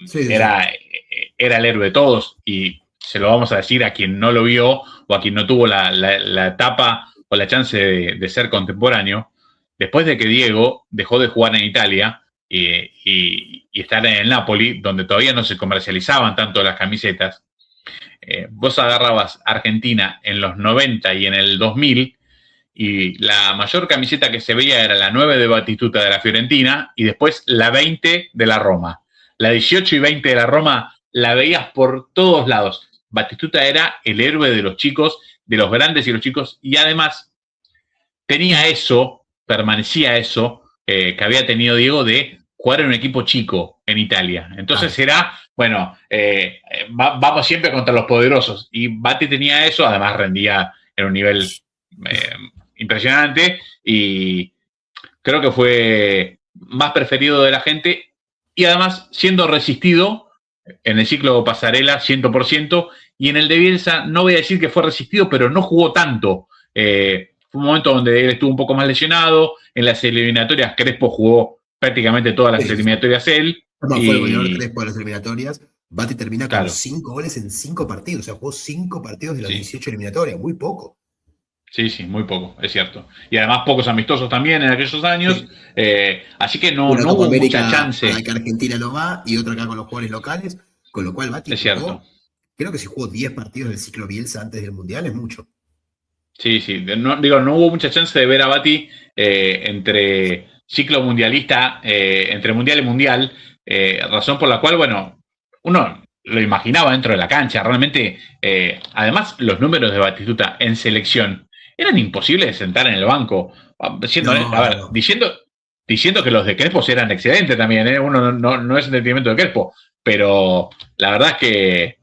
Sí, sí, sí. era el héroe de todos, y se lo vamos a decir a quien no lo vio o a quien no tuvo la etapa o la chance de ser contemporáneo. Después de que Diego dejó de jugar en Italia y estar en el Napoli, donde todavía no se comercializaban tanto las camisetas, vos agarrabas Argentina en los 90 y en el 2000, y la mayor camiseta que se veía era la 9 de Batistuta de la Fiorentina y después la 20 de la Roma. La 18 y 20 de la Roma la veías por todos lados. Batistuta era el héroe de los chicos, de los grandes y los chicos, y además tenía eso, permanecía eso, que había tenido Diego de jugar en un equipo chico en Italia. Entonces era, bueno, vamos siempre contra los poderosos. Y Bati tenía eso, además rendía en un nivel impresionante, y creo que fue más preferido de la gente, y además siendo resistido en el ciclo Pasarela 100%, y en el de Bielsa no voy a decir que fue resistido, pero no jugó tanto. Fue un momento donde él estuvo un poco más lesionado. En las eliminatorias Crespo jugó prácticamente todas las eliminatorias él. Fue el goleador Crespo de las eliminatorias. Bati termina con 5 goles en 5 partidos. O sea, jugó 5 partidos de las 18 eliminatorias. Muy poco. Sí, muy poco, es cierto. Y además pocos amistosos también en aquellos años. Así que no hubo América mucha chance. A la que Argentina no va, y otra acá con los jugadores locales. Con lo cual Bati jugó, creo que si jugó 10 partidos del ciclo Bielsa antes del Mundial es mucho. Sí. No hubo mucha chance de ver a Bati entre ciclo mundialista, entre mundial y mundial, razón por la cual, bueno, uno lo imaginaba dentro de la cancha. Realmente, además, los números de Batistuta en selección eran imposibles de sentar en el banco. Diciendo que los de Crespo eran excelentes también, uno no es en detrimento de Crespo, pero la verdad es que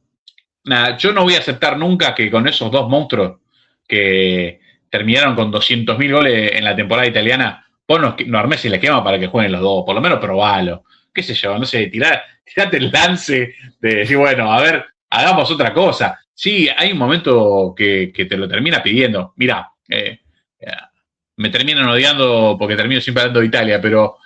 nada, yo no voy a aceptar nunca que con esos dos monstruos que terminaron con 200.000 goles en la temporada italiana, vos no armés el esquema para que jueguen los dos, por lo menos probalo, qué sé yo, no sé, tirate el lance de decir, bueno, a ver, hagamos otra cosa. Sí, hay un momento que te lo termina pidiendo. Mirá, me terminan odiando porque termino siempre hablando de Italia, pero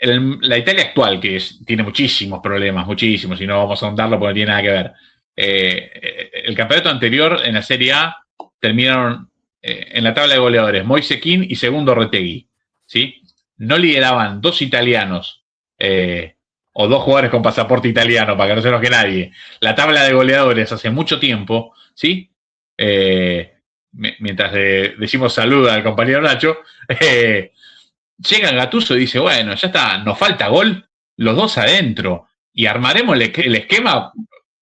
la Italia actual, que tiene muchísimos problemas, muchísimos, y no vamos a ahondarlo porque no tiene nada que ver. El campeonato anterior en la Serie A terminaron en la tabla de goleadores Moise Kean y segundo Retegui, ¿sí? No lideraban dos italianos o dos jugadores con pasaporte italiano, para que no se enoje nadie, la tabla de goleadores hace mucho tiempo, ¿sí? Mientras decimos salud al compañero Nacho, llega Gattuso y dice, bueno, ya está, nos falta gol, los dos adentro, y armaremos el esquema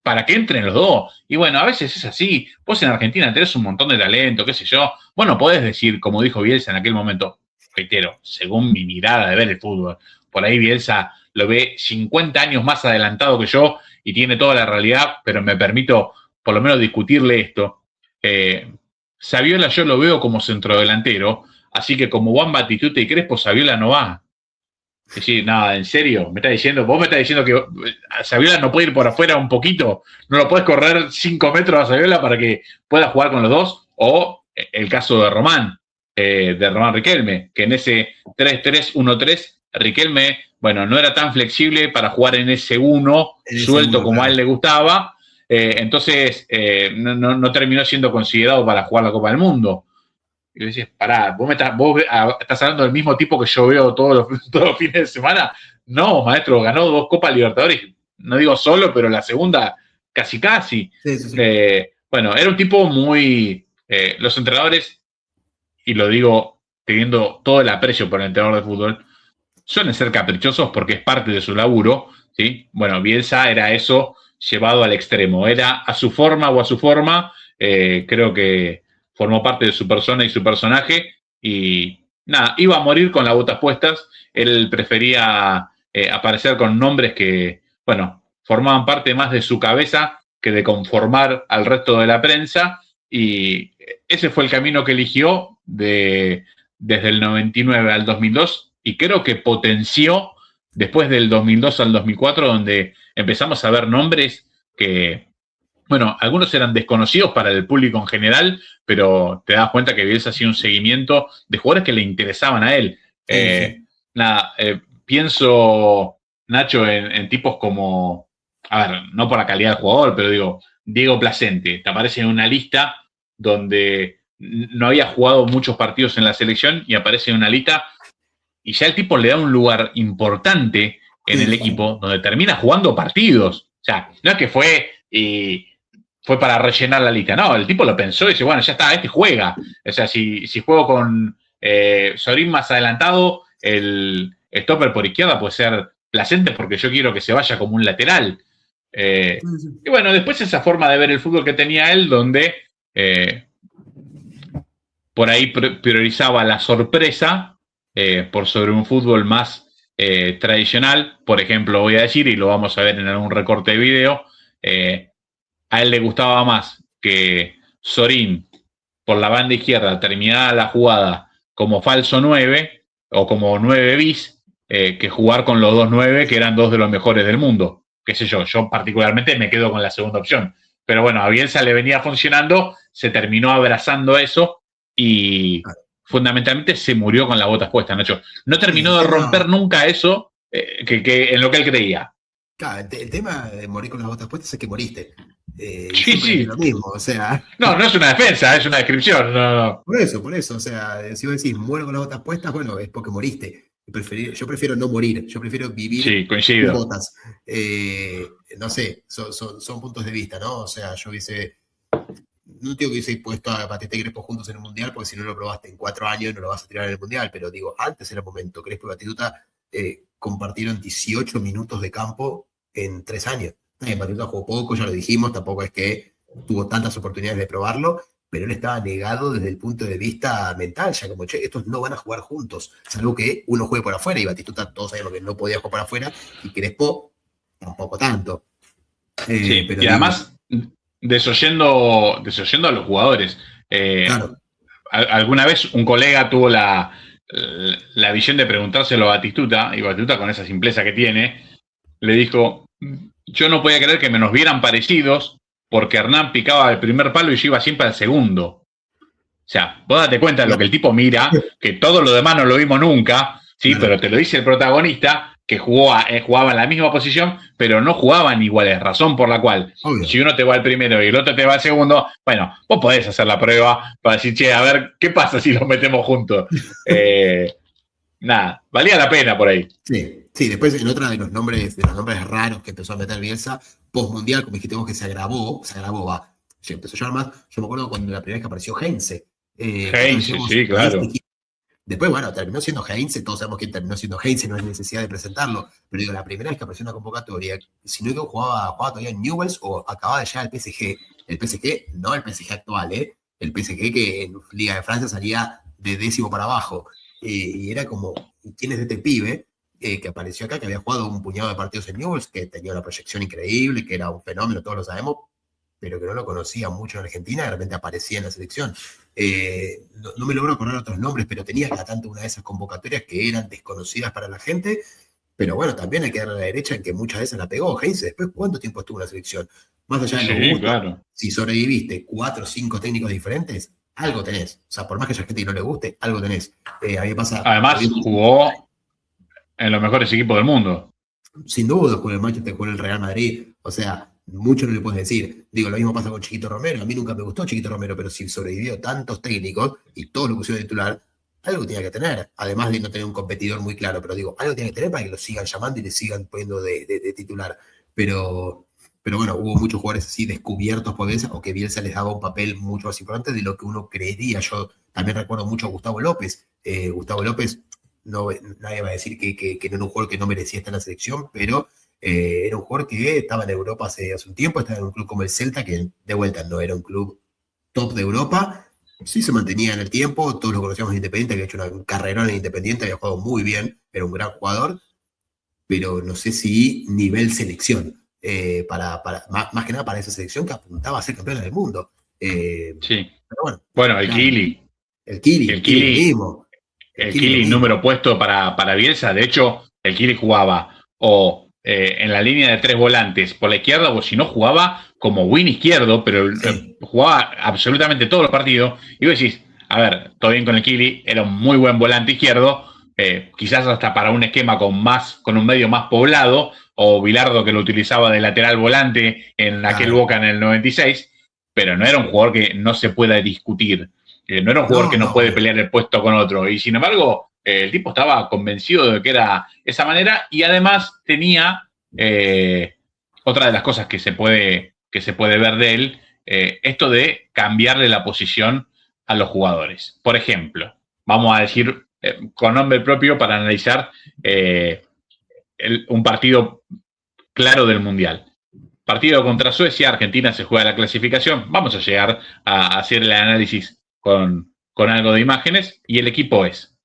para que entren los dos. Y bueno, a veces es así. Vos en Argentina tenés un montón de talento, qué sé yo. Vos no podés decir, como dijo Bielsa en aquel momento, reitero, según mi mirada de ver el fútbol, por ahí Bielsa lo ve 50 años más adelantado que yo y tiene toda la realidad, pero me permito por lo menos discutirle esto. Saviola yo lo veo como centrodelantero, así que como Juan Batistuta y Crespo, Saviola no va. Es decir, nada, en serio, vos me estás diciendo que Saviola no puede ir por afuera un poquito, no lo puedes correr 5 metros a Saviola para que pueda jugar con los dos, o el caso de Román Riquelme, que en ese 3-3-1-3, Riquelme, bueno, no era tan flexible para jugar en ese 1 suelto como a él le gustaba, entonces no terminó siendo considerado para jugar la Copa del Mundo. Y decís, pará, vos estás hablando del mismo tipo que yo veo todos los fines de semana. No, maestro, ganó 2 Copas Libertadores, no digo solo, pero la segunda casi. Sí. Bueno, era un tipo muy... los entrenadores, y lo digo teniendo todo el aprecio por el entrenador de fútbol, suelen ser caprichosos porque es parte de su laburo, ¿sí? Bueno, Bielsa era eso llevado al extremo, era a su forma o a su forma, creo que formó parte de su persona y su personaje, y nada, iba a morir con las botas puestas. Él prefería aparecer con nombres que, bueno, formaban parte más de su cabeza que de conformar al resto de la prensa, y ese fue el camino que eligió desde el 99 al 2002, y creo que potenció después del 2002 al 2004, donde empezamos a ver nombres que, bueno, algunos eran desconocidos para el público en general, pero te das cuenta que Bielsa hacía un seguimiento de jugadores que le interesaban a él. Sí. Pienso Nacho, en tipos como, a ver, no por la calidad del jugador, pero digo, Diego Placente, te aparece en una lista donde no había jugado muchos partidos en la selección y aparece en una lista y ya el tipo le da un lugar importante en el equipo donde termina jugando partidos. O sea, no es que fue para rellenar la lista, no, el tipo lo pensó y dice, bueno, ya está, este juega. O sea, si juego con Sorín más adelantado, el stopper por izquierda puede ser Placente porque yo quiero que se vaya como un lateral. Y bueno, después esa forma de ver el fútbol que tenía él, donde por ahí priorizaba la sorpresa por sobre un fútbol más tradicional. Por ejemplo, voy a decir, y lo vamos a ver en algún recorte de video, a él le gustaba más que Sorín por la banda izquierda terminara la jugada como falso 9 o como 9 bis, que jugar con los 2 9 que eran dos de los mejores del mundo. Qué sé yo particularmente me quedo con la segunda opción. Pero bueno, a Bielsa le venía funcionando, se terminó abrazando eso y fundamentalmente se murió con las botas puestas, Nacho. No terminó de romper nunca eso que en lo que él creía. Claro, el tema de morir con las botas puestas es que moriste. Sí. Es lo mismo, o sea. No es una defensa, es una descripción. No. Por eso. O sea, si vos decís muero con las botas puestas, bueno, es porque moriste. Yo prefiero no morir, yo prefiero vivir con botas. No sé, son puntos de vista, ¿no? O sea, yo hubiese. No digo que hubiese puesto a Batista y Crespo juntos en el Mundial, porque si no lo probaste en 4 años no lo vas a tirar en el Mundial, pero digo, antes era el momento. Crespo y Batistuta compartieron 18 minutos de campo en 3 años. Batistuta jugó poco, ya lo dijimos, tampoco es que tuvo tantas oportunidades de probarlo, pero él estaba negado desde el punto de vista mental, ya como, estos no van a jugar juntos, salvo que uno juegue por afuera, y Batistuta todos sabemos que no podía jugar por afuera, y Crespo tampoco tanto. Pero y además, desoyendo a los jugadores. Claro. Alguna vez un colega tuvo la visión de preguntárselo a Batistuta, y Batistuta, con esa simpleza que tiene, le dijo, yo no podía creer que me nos vieran parecidos porque Hernán picaba el primer palo y yo iba siempre al segundo. O sea, vos date cuenta de lo que el tipo mira, que todo lo demás no lo vimos nunca, ¿sí? Pero te lo dice el protagonista, que jugaba en la misma posición, pero no jugaban iguales, razón por la cual, si uno te va al primero y el otro te va al segundo, bueno, vos podés hacer la prueba para decir, che, a ver, ¿qué pasa si los metemos juntos? Nada, valía la pena por ahí. Sí, después en otra de los nombres raros que empezó a meter Bielsa, postmundial, como dijiste vos, que se agravó, empezó a llevar más. Yo me acuerdo cuando la primera vez que apareció Heinze. Sí, claro. Después, bueno, terminó siendo Heinze, todos sabemos quién terminó siendo Heinze, no hay necesidad de presentarlo, pero digo, la primera vez que apareció una convocatoria, si no digo jugaba todavía en Newell's o acababa de llegar al PSG. El PSG, no el PSG actual, el PSG que en Liga de Francia salía de 10º para abajo. Y era como, ¿quién es este pibe que apareció acá, que había jugado un puñado de partidos en Newell's, que tenía una proyección increíble, que era un fenómeno, todos lo sabemos, pero que no lo conocía mucho en Argentina, de repente aparecía en la selección. No me logro acordar otros nombres, pero tenía cada tanto una de esas convocatorias que eran desconocidas para la gente, pero bueno, también hay que darle a la derecha en que muchas veces la pegó Heinze. Después, ¿cuánto tiempo estuvo en la selección? Más allá de lo claro. Si sobreviviste 4 o 5 técnicos diferentes, algo tenés. O sea, por más que haya gente que no le guste, algo tenés. A mí me pasa. Además, jugó en los mejores equipos del mundo. Sin duda, jugó en el Manchester, jugó en el Real Madrid. O sea, mucho no le puedes decir. Digo, lo mismo pasa con Chiquito Romero. A mí nunca me gustó Chiquito Romero, pero si sobrevivió tantos técnicos y todos lo pusieron de titular, algo tenía que tener. Además de no tener un competidor muy claro, pero digo, algo tiene que tener para que lo sigan llamando y le sigan poniendo de titular. Pero bueno, hubo muchos jugadores así descubiertos por Bielsa, o que Bielsa les daba un papel mucho más importante de lo que uno creería. Yo también recuerdo mucho a Gustavo López. Gustavo López, nadie va a decir que no era un jugador que no merecía estar en la selección, pero era un jugador que estaba en Europa hace un tiempo, estaba en un club como el Celta, que de vuelta no era un club top de Europa, sí se mantenía en el tiempo, todos lo conocíamos en Independiente, había hecho una carrera en Independiente, había jugado muy bien, era un gran jugador, pero no sé si nivel selección. Más que nada para esa selección que apuntaba a ser campeona del mundo. Sí. Pero bueno, el Kili. El Kili mismo. El Kili número puesto para Bielsa. De hecho, el Kili jugaba en la línea de 3 volantes por la izquierda, o si no jugaba como win izquierdo, pero jugaba absolutamente todos los partidos. Y vos decís, a ver, todo bien con el Kili, era un muy buen volante izquierdo, quizás hasta para un esquema con un medio más poblado, o Bilardo que lo utilizaba de lateral volante en aquel Boca en el 96, pero no era un jugador que no se pueda discutir, no era un jugador que no puede pelear el puesto con otro, y sin embargo el tipo estaba convencido de que era esa manera, y además tenía otra de las cosas que se puede ver de él, esto de cambiarle la posición a los jugadores. Por ejemplo, vamos a decir con nombre propio para analizar un partido claro del Mundial. Partido contra Suecia, Argentina se juega la clasificación. Vamos a llegar a hacer el análisis con algo de imágenes. Y el equipo es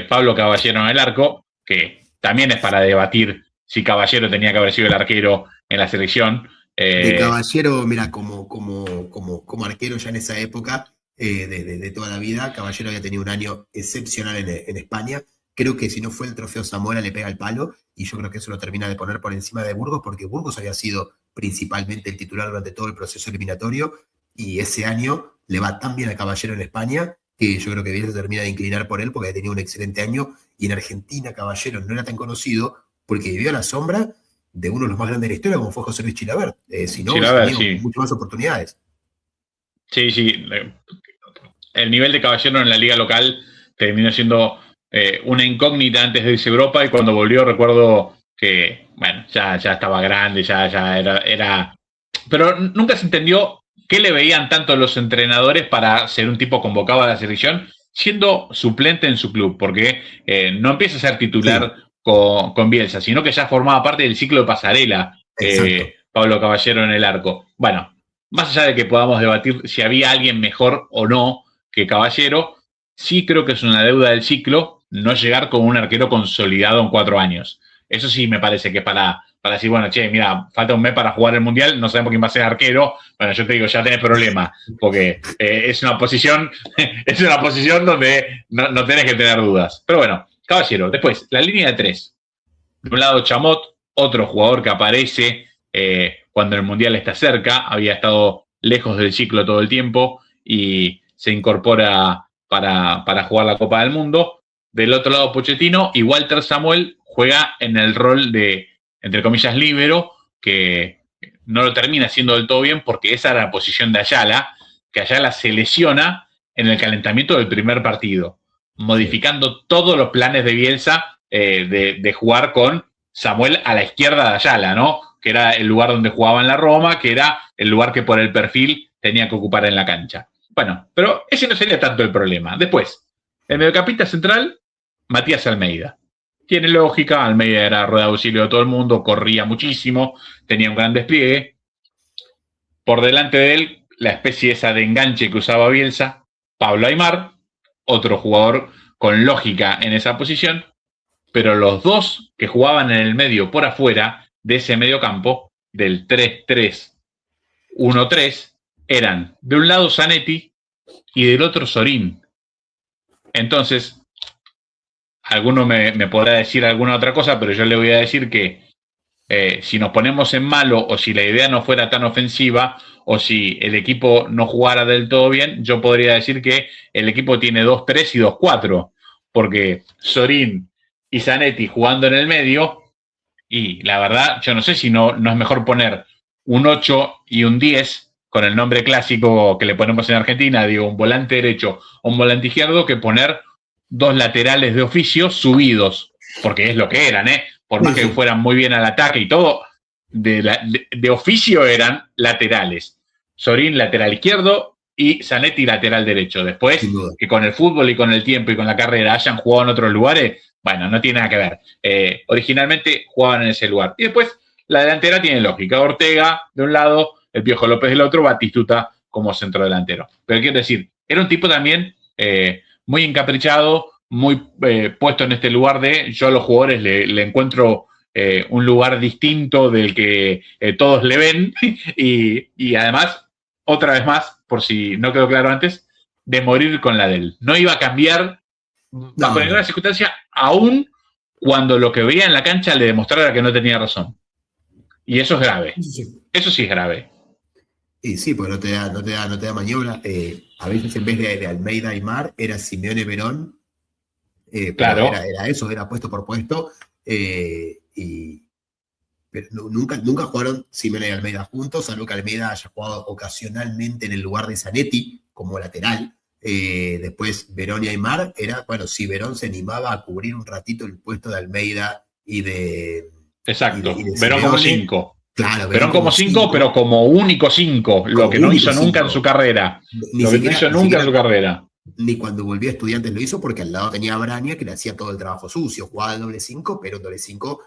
Pablo Caballero en el arco, que también es para debatir si Caballero tenía que haber sido el arquero en la selección. De Caballero, mira, como arquero ya en esa época, de toda la vida, Caballero había tenido un año excepcional en España. Creo que si no fue el trofeo Zamora le pega el palo, y yo creo que eso lo termina de poner por encima de Burgos, porque Burgos había sido principalmente el titular durante todo el proceso eliminatorio, y ese año le va tan bien a Caballero en España que yo creo que bien se termina de inclinar por él, porque había tenido un excelente año, y en Argentina Caballero no era tan conocido porque vivió a la sombra de uno de los más grandes de la historia, como fue José Luis Chilavert. Si no, Chilavert, tenía muchas más oportunidades. Sí. El nivel de Caballero en la liga local terminó siendo una incógnita antes de irse a Europa, y cuando volvió recuerdo que, bueno, ya estaba grande, ya era... Pero nunca se entendió qué le veían tanto los entrenadores para ser un tipo convocado a la selección, siendo suplente en su club, porque no empieza a ser titular con Bielsa, sino que ya formaba parte del ciclo de pasarela, Pablo Caballero en el arco. Bueno, más allá de que podamos debatir si había alguien mejor o no que Caballero, sí creo que es una deuda del ciclo no llegar con un arquero consolidado en 4 años. Eso sí me parece que para decir, bueno, che, mira, falta un mes para jugar el Mundial, no sabemos quién va a ser arquero. Bueno, yo te digo, ya tenés problema, porque es una posición donde no tenés que tener dudas. Pero bueno, Caballero. Después, la línea de 3. De un lado, Chamot, otro jugador que aparece cuando el Mundial está cerca, había estado lejos del ciclo todo el tiempo y se incorpora para jugar la Copa del Mundo. Del otro lado, Pochettino, y Walter Samuel juega en el rol de, entre comillas, líbero, que no lo termina haciendo del todo bien, porque esa era la posición de Ayala, que Ayala se lesiona en el calentamiento del primer partido, modificando todos los planes de Bielsa de jugar con Samuel a la izquierda de Ayala, ¿no? Que era el lugar donde jugaba en la Roma, que era el lugar que por el perfil tenía que ocupar en la cancha. Bueno, pero ese no sería tanto el problema. Después, el mediocampista central, Matías Almeida. Tiene lógica, Almeida era rueda de auxilio de todo el mundo, corría muchísimo, tenía un gran despliegue. Por delante de él, la especie esa de enganche que usaba Bielsa, Pablo Aimar, otro jugador con lógica en esa posición, pero los dos que jugaban en el medio por afuera de ese medio campo, del 3-3-1-3, eran de un lado Zanetti y del otro Sorín. Entonces, alguno me podrá decir alguna otra cosa, pero yo le voy a decir que si nos ponemos en malo, o si la idea no fuera tan ofensiva, o si el equipo no jugara del todo bien, yo podría decir que el equipo tiene 2-3 y 2-4, porque Sorín y Zanetti jugando en el medio, y la verdad, yo no sé si no es mejor poner un 8 y un 10, con el nombre clásico que le ponemos en Argentina, digo, un volante derecho o un volante izquierdo, que poner dos laterales de oficio subidos, porque es lo que eran, por más que fueran muy bien al ataque y todo, de oficio eran laterales. Sorín lateral izquierdo y Zanetti lateral derecho. Después, que con el fútbol y con el tiempo y con la carrera hayan jugado en otros lugares, bueno, no tiene nada que ver. Originalmente jugaban en ese lugar. Y después, la delantera tiene lógica. Ortega de un lado, el Piojo López del otro, Batistuta como centrodelantero. Pero quiero decir, era un tipo también muy encaprichado, muy puesto en este lugar de yo a los jugadores le encuentro un lugar distinto del que todos le ven y además, otra vez más, por si no quedó claro antes, de morir con la de él. No iba a cambiar bajo ninguna circunstancia, aún cuando lo que veía en la cancha le demostrara que no tenía razón. Y eso es grave. Eso sí es grave. Y sí, porque no te da maniobra. A veces en vez de Almeida y Mar era Simeone Verón, Pero Claro. era eso, era puesto por puesto. Pero nunca jugaron Simeone y Almeida juntos, salvo que Almeida haya jugado ocasionalmente en el lugar de Zanetti como lateral. Después Verón y Aimar bueno, si Verón se animaba a cubrir un ratito el puesto de Almeida Exacto. y de Verón como Simeone. 5. Claro, Verón como 5, pero como único 5, lo como que no único hizo nunca en 5. su carrera. Ni Lo que no siquiera, hizo ni nunca en su siquiera, carrera. ni cuando volvió a Estudiantes lo hizo, porque al lado tenía a Braña, que le hacía todo el trabajo sucio, jugaba el doble 5, pero un doble 5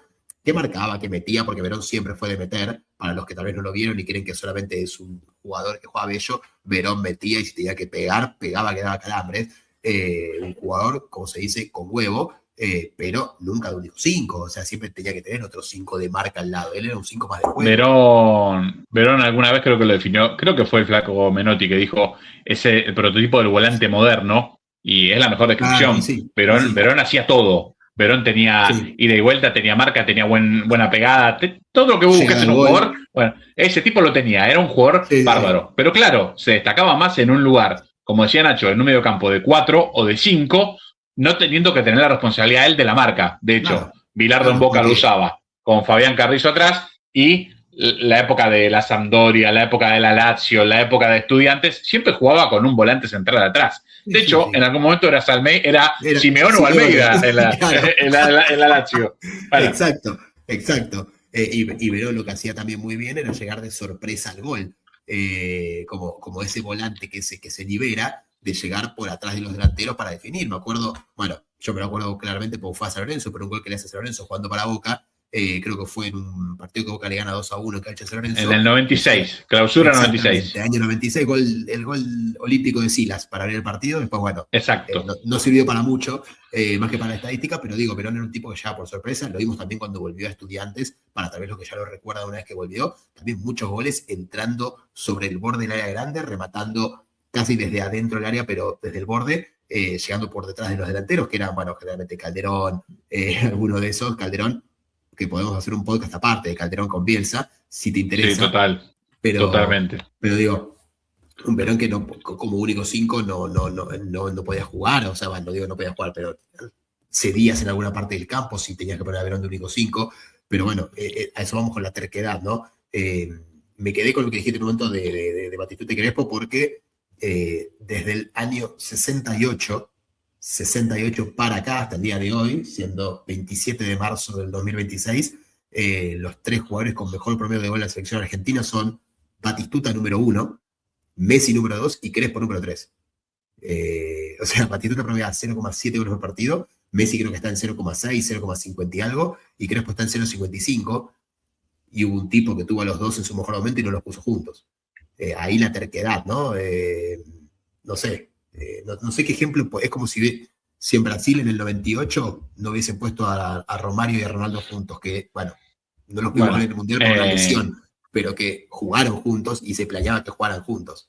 que marcaba, que metía, porque Verón siempre fue de meter. Para los que tal vez no lo vieron y creen que solamente es un jugador que juega bello, Verón metía, y si tenía que pegar, pegaba, que daba calambres. Un jugador, como se dice, con huevo, pero nunca de único 5. O sea, siempre tenía que tener otro 5 de marca al lado. Él era un 5 más de juego. Verón alguna vez creo que lo definió, creo que fue el flaco Menotti que dijo, el prototipo del volante moderno, y es la mejor Claro, y descripción. sí, y sí. Verón hacía todo. Verón tenía Sí. ida y vuelta, tenía marca, tenía buena pegada, todo lo que vos busques en un jugador. Bueno, ese tipo lo tenía, era un jugador bárbaro. Sí. Pero claro, se destacaba más en un lugar, como decía Nacho, en un medio campo de 4 o de 5, no teniendo que tener la responsabilidad él de la marca. De hecho, Bilardo en Boca lo usaba con Fabián Carrizo atrás, y la época de la Sampdoria, la época de la Lazio, la época de Estudiantes, siempre jugaba con un volante central atrás. De hecho, en algún momento era Simeone o Almeida en la Lazio. Bueno. Exacto. Y Verón lo que hacía también muy bien era llegar de sorpresa al gol. Como ese volante que se libera de llegar por atrás de los delanteros para definir. Me acuerdo, yo me lo acuerdo claramente porque fue a San Lorenzo, pero un gol que le hace a San Lorenzo jugando para Boca. Creo que fue en un partido que Boca le gana 2-1 en cancha de San Lorenzo. En el 96, clausura 96. Año 96, el gol olímpico de Silas para abrir el partido. Después, exacto. No sirvió para mucho, más que para la estadística, pero digo, Verón era un tipo que llegaba por sorpresa. Lo vimos también cuando volvió a Estudiantes, para tal vez lo que ya lo recuerda una vez que volvió. También muchos goles entrando sobre el borde del área grande, rematando casi desde adentro del área, pero desde el borde, llegando por detrás de los delanteros, que eran, generalmente Calderón, alguno de esos, Calderón, que podemos hacer un podcast aparte de Calderón con Bielsa, si te interesa. Sí, totalmente. Pero digo, un Verón que no, como único 5 no podía jugar, o sea, no digo no podía jugar, pero cedías en alguna parte del campo si tenías que poner a Verón de único 5, pero bueno, a eso vamos con la terquedad, ¿no? Me quedé con lo que dijiste en un momento de Batistuta y Crespo, porque desde el año 68 para acá, hasta el día de hoy, siendo 27 de marzo del 2026, los 3 jugadores con mejor promedio de gol en la selección argentina son Batistuta número 1, Messi número 2 y Crespo número 3. O sea, Batistuta promedia 0,7 goles por partido, Messi creo que está en 0,6, 0,50 y algo, y Crespo está en 0,55, y hubo un tipo que tuvo a los dos en su mejor momento y no los puso juntos. Ahí la terquedad, ¿no? No sé. No sé qué ejemplo, es como si en Brasil en el 98 no hubiesen puesto a Romario y a Ronaldo juntos, que, no los pudimos ver en el Mundial por una lesión, pero que jugaron juntos y se planeaba que jugaran juntos.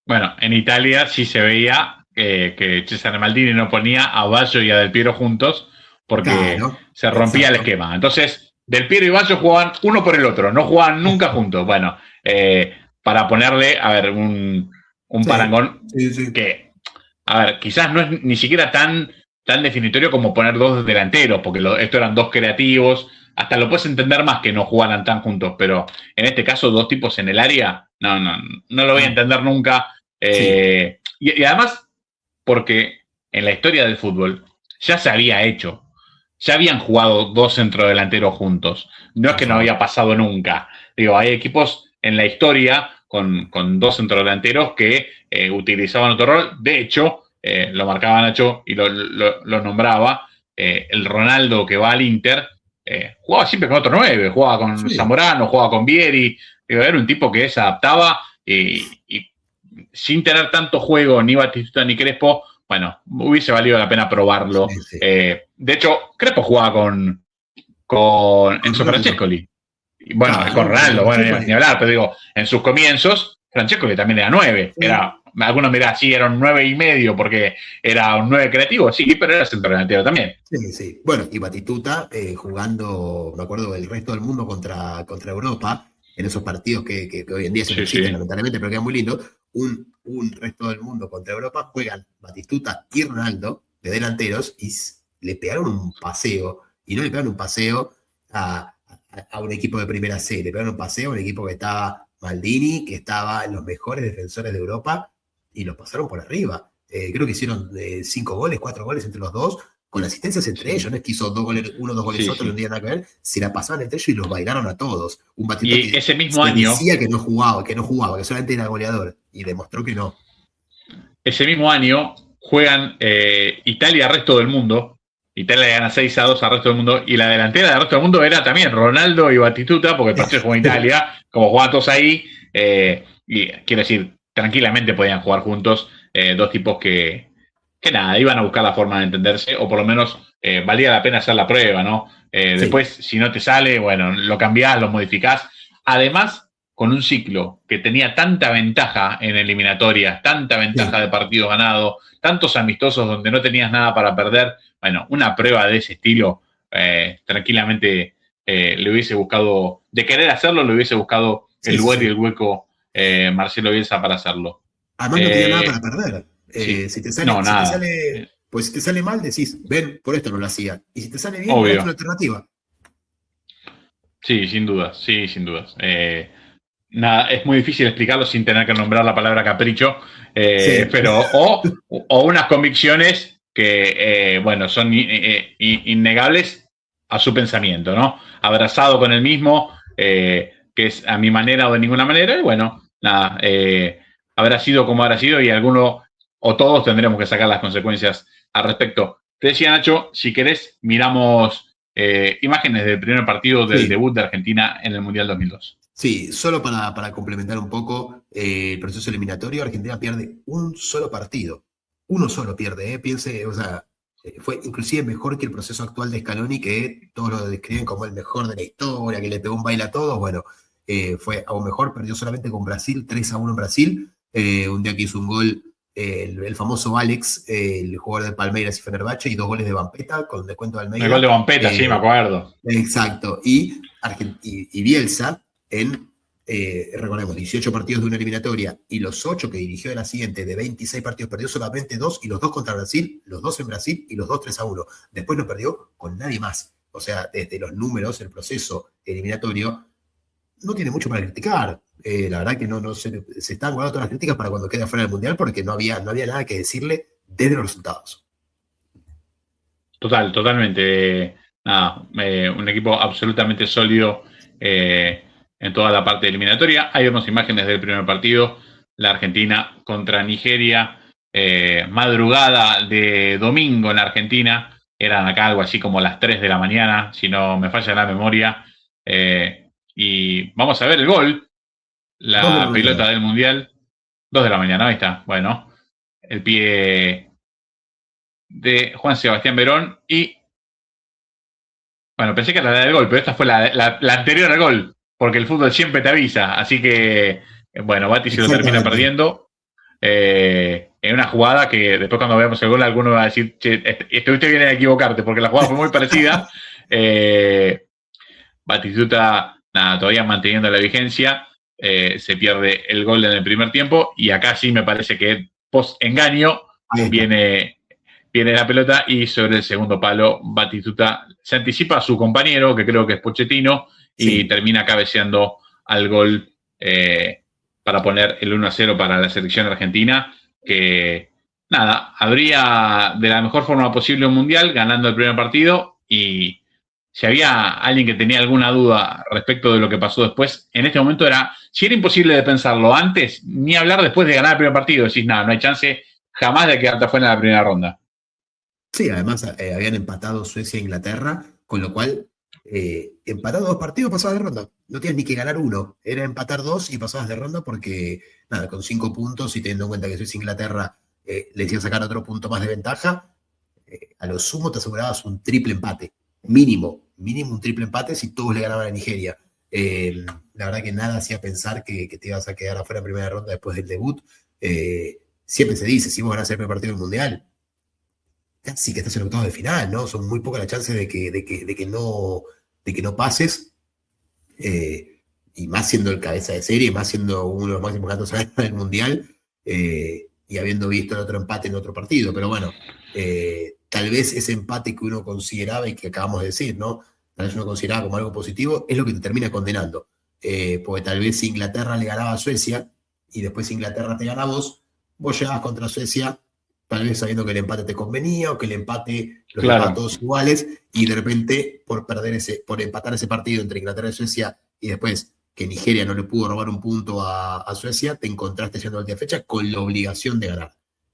Bueno, en Italia sí se veía que Cesare Maldini no ponía a Baggio y a Del Piero juntos porque se rompía el esquema. Entonces, Del Piero y Baggio jugaban uno por el otro, no jugaban nunca juntos. Bueno, para ponerle, a ver, un parangón que, a ver, quizás no es ni siquiera tan definitorio como poner 2 delanteros, porque esto eran 2 creativos. Hasta lo puedes entender más que no jugaran tan juntos, pero en este caso 2 tipos en el área, no lo voy a entender nunca. Y además, porque en la historia del fútbol ya se había hecho, ya habían jugado 2 centrodelanteros juntos. No es que no había pasado nunca. Digo, hay equipos en la historia con 2 centrodelanteros que utilizaban otro rol. De hecho, lo marcaba Nacho y lo nombraba, el Ronaldo que va al Inter, jugaba siempre con otro 9, jugaba con Zamorano, jugaba con Vieri. Era un tipo que se adaptaba y sin tener tanto juego, ni Batistuta ni Crespo, hubiese valido la pena probarlo. De hecho, Crespo jugaba con Enzo Francescoli. Con Ronaldo, ni hablar, pero digo, en sus comienzos, Francescoli también era 9. Algunos mirá, sí, era un 9,5 porque era un 9 creativo, sí, pero era centrodelantero también. Sí. Bueno, y Batistuta jugando, me acuerdo, el resto del mundo contra Europa, en esos partidos que hoy en día se existen, lamentablemente, pero quedan muy lindos. Un resto del mundo contra Europa juegan Batistuta y Ronaldo de delanteros y le pegaron un paseo, y no le pegaron un paseo a un equipo de primera C, le pegaron un paseo a un equipo que estaba Maldini, que estaba en los mejores defensores de Europa, y los pasaron por arriba. Creo que hicieron 5 goles, 4 goles entre los dos, con asistencias entre ellos, no es que hizo 2 goles uno, 2 goles otro, no tenía nada que ver, se la pasaban entre ellos y los bailaron a todos. Un Batistuta Y ese mismo se año, decía que no jugaba, que solamente era goleador, y demostró que no. ese mismo año juegan Italia al resto del mundo. Italia le gana 6-2 al resto del mundo, y la delantera del resto del mundo era también Ronaldo y Batistuta, porque el partido jugó en Italia, como jugaban todos ahí, y quiero decir, tranquilamente podían jugar juntos, dos tipos que nada, iban a buscar la forma de entenderse, o por lo menos valía la pena hacer la prueba, ¿no? Sí. Después, si no te sale, bueno, lo cambiás, lo modificás. Además, con un ciclo que tenía tanta ventaja en eliminatorias, tanta ventaja de partidos ganados, tantos amistosos donde no tenías nada para perder, bueno, una prueba de ese estilo, tranquilamente le hubiese buscado, de querer hacerlo, le hubiese buscado el lugar y el hueco Marcelo Bielsa para hacerlo. Además no tenía nada para perder. Sí. Si te sale, no, nada. Pues si te sale mal, decís, ven, por esto no lo hacía. Y si te sale bien, Obvio. es una alternativa. Sí, sin dudas, sí, sin dudas. Nada, es muy difícil explicarlo sin tener que nombrar la palabra capricho, pero o unas convicciones que, bueno, son innegables a su pensamiento, ¿no? Abrazado con el mismo, que es a mi manera o de ninguna manera, y bueno, nada, habrá sido como habrá sido, y alguno o todos tendremos que sacar las consecuencias al respecto. Te decía, Nacho, si querés, miramos imágenes del primer partido del debut de Argentina en el Mundial 2002. Sí, solo para complementar un poco el proceso eliminatorio, Argentina pierde un solo partido. Uno solo pierde, piense, o sea, fue inclusive mejor que el proceso actual de Scaloni, que todos lo describen como el mejor de la historia, que le pegó un baile a todos. Bueno, fue aún mejor, perdió solamente con Brasil, 3-1 en Brasil. Un día que hizo un gol el famoso Alex, el jugador de Palmeiras y Fenerbahce, y 2 goles de Vampeta, con descuento de Almeida. El gol de Vampeta, sí, me acuerdo. Exacto. Y Bielsa, recordemos, 18 partidos de una eliminatoria, y los 8 que dirigió de la siguiente, de 26 partidos, perdió solamente 2, y los 2 contra Brasil, los 2 en Brasil, y los 2 3-1. Después no perdió con nadie más. O sea, desde los números, el proceso eliminatorio no tiene mucho para criticar. La verdad que no se están guardando todas las críticas para cuando quede afuera del Mundial, porque no había nada que decirle desde los resultados. Totalmente. Nada, un equipo absolutamente sólido en toda la parte eliminatoria. Hay unas imágenes del primer partido, la Argentina contra Nigeria, madrugada de domingo en la Argentina, eran acá algo así como las 3 de la mañana, si no me falla la memoria, y vamos a ver el gol, la pelota del Mundial, 2 de la mañana, ahí está, bueno, el pie de Juan Sebastián Verón, y bueno, pensé que era la del gol, pero esta fue la anterior al gol, porque el fútbol siempre te avisa, así que bueno, Bati se lo termina perdiendo en una jugada que después cuando veamos el gol alguno va a decir, che, estuviste bien en equivocarte, porque la jugada fue muy parecida. Batistuta, nada, todavía manteniendo la vigencia, se pierde el gol en el primer tiempo, y acá sí me parece que post engaño viene la pelota, y sobre el segundo palo Batistuta se anticipa a su compañero, que creo que es Pochettino, y termina cabeceando al gol para poner el 1-0 para la selección argentina, que nada, habría de la mejor forma posible un mundial, ganando el primer partido, y si había alguien que tenía alguna duda respecto de lo que pasó después, en este momento si era imposible de pensarlo antes, ni hablar después de ganar el primer partido, decís, nada, no hay chance jamás de quedarte afuera en la primera ronda. Sí, además habían empatado Suecia e Inglaterra, con lo cual empatado 2 partidos pasabas de ronda. No tienes ni que ganar uno, era empatar 2 y pasabas de ronda, porque nada, con 5 puntos, y teniendo en cuenta que Suecia e Inglaterra les iba a sacar otro punto más de ventaja, a lo sumo te asegurabas un triple empate, mínimo un triple empate si todos le ganaban a Nigeria. La verdad que nada hacía pensar que te ibas a quedar afuera en primera ronda después del debut. Siempre se dice, si vos ganás el primer partido del Mundial, casi que estás en octavos de final, ¿no? Son muy pocas las chances de que no pases, y más siendo el cabeza de serie, más siendo uno de los máximos candidatos del Mundial, y habiendo visto el otro empate en otro partido. Pero bueno, tal vez ese empate que uno consideraba y que acabamos de decir, ¿no? Tal vez uno consideraba como algo positivo, es lo que te termina condenando. Porque tal vez si Inglaterra le ganaba a Suecia y después Inglaterra te gana a vos llegabas contra Suecia, tal vez sabiendo que el empate te convenía o que el empate los dejaba todos iguales y de repente por empatar ese partido entre Inglaterra y Suecia y después que Nigeria no le pudo robar un punto a Suecia, te encontraste yendo a la última fecha con la obligación de ganar.